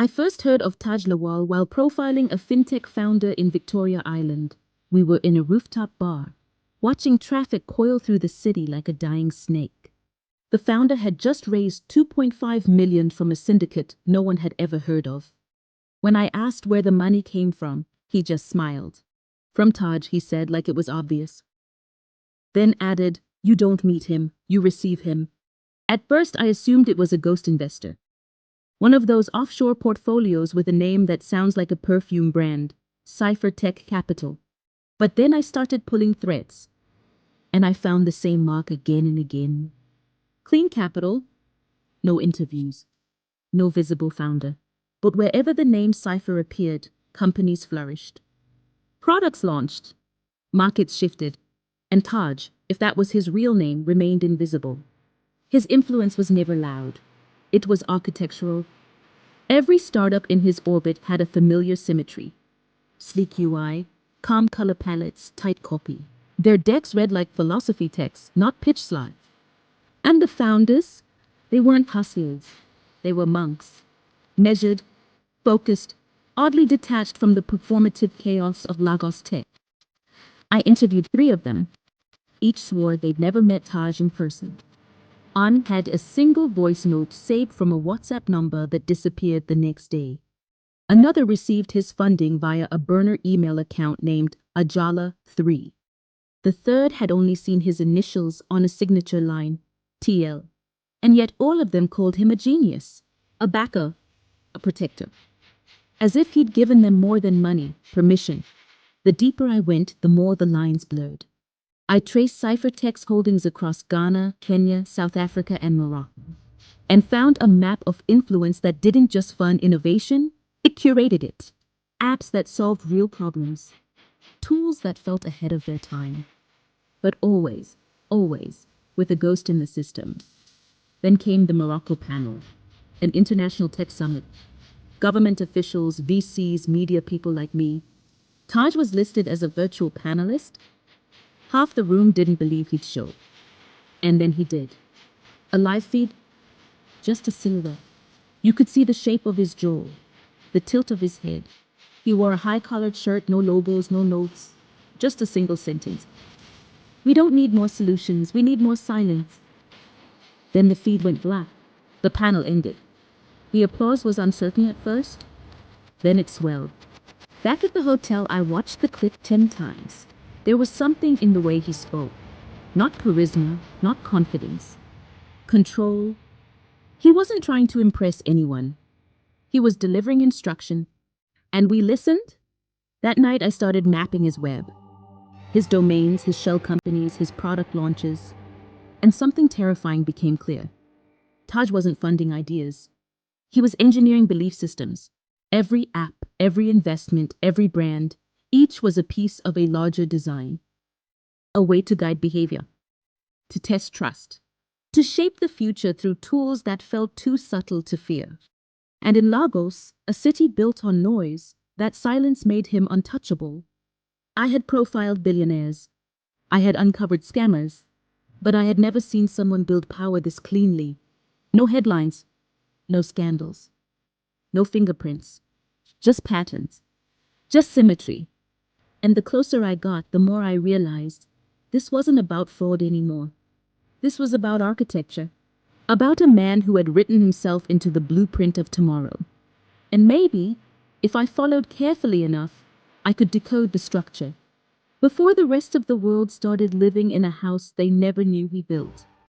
I first heard of Taj Lawal while profiling a fintech founder in Victoria Island. We were in a rooftop bar, watching traffic coil through the city like a dying snake. The founder had just raised 2.5 million from a syndicate no one had ever heard of. When I asked where the money came from, he just smiled. From Taj, he said, like it was obvious. Then added, "You don't meet him, you receive him." At first I assumed it was a ghost investor. One of those offshore portfolios with a name that sounds like a perfume brand, Cypher Tech Capital. But then I started pulling threads, and I found the same mark again and again. Clean capital, no interviews, no visible founder. But wherever the name Cypher appeared, companies flourished. Products launched, markets shifted, and Taj, if that was his real name, remained invisible. His influence was never loud. It was architectural. Every startup in his orbit had a familiar symmetry. Sleek UI, calm color palettes, tight copy. Their decks read like philosophy texts, not pitch slides. And the founders? They weren't hustlers. They were monks. Measured, focused, oddly detached from the performative chaos of Lagos tech. I interviewed 3 of them. Each swore they'd never met Taj in person. An had a single voice note saved from a WhatsApp number that disappeared the next day. Another received his funding via a burner email account named Ajala3. The third had only seen his initials on a signature line, TL. And yet all of them called him a genius, a backer, a protector. As if he'd given them more than money, permission. The deeper I went, the more the lines blurred. I traced Cyphertech's holdings across Ghana, Kenya, South Africa, and Morocco, and found a map of influence that didn't just fund innovation, it curated it. Apps that solved real problems, tools that felt ahead of their time. But always, always, with a ghost in the system. Then came the Morocco panel, an international tech summit. Government officials, VCs, media people like me. Taj was listed as a virtual panelist. Half the room didn't believe he'd show. And then he did. A live feed? Just a silhouette. You could see the shape of his jaw, the tilt of his head. He wore a high-collared shirt, no logos, no notes, just a single sentence. "We don't need more solutions, we need more silence." Then the feed went black. The panel ended. The applause was uncertain at first. Then it swelled. Back at the hotel, I watched the clip 10 times. There was something in the way he spoke. Not charisma, not confidence. Control. He wasn't trying to impress anyone. He was delivering instruction. And we listened. That night I started mapping his web. His domains, his shell companies, his product launches. And something terrifying became clear. Taj wasn't funding ideas. He was engineering belief systems. Every app, every investment, every brand, each was a piece of a larger design. A way to guide behavior. To test trust. To shape the future through tools that felt too subtle to fear. And in Lagos, a city built on noise, that silence made him untouchable. I had profiled billionaires. I had uncovered scammers. But I had never seen someone build power this cleanly. No headlines. No scandals. No fingerprints. Just patterns. Just symmetry. And the closer I got, the more I realized this wasn't about fraud anymore. This was about architecture. About a man who had written himself into the blueprint of tomorrow. And maybe, if I followed carefully enough, I could decode the structure before the rest of the world started living in a house they never knew he built.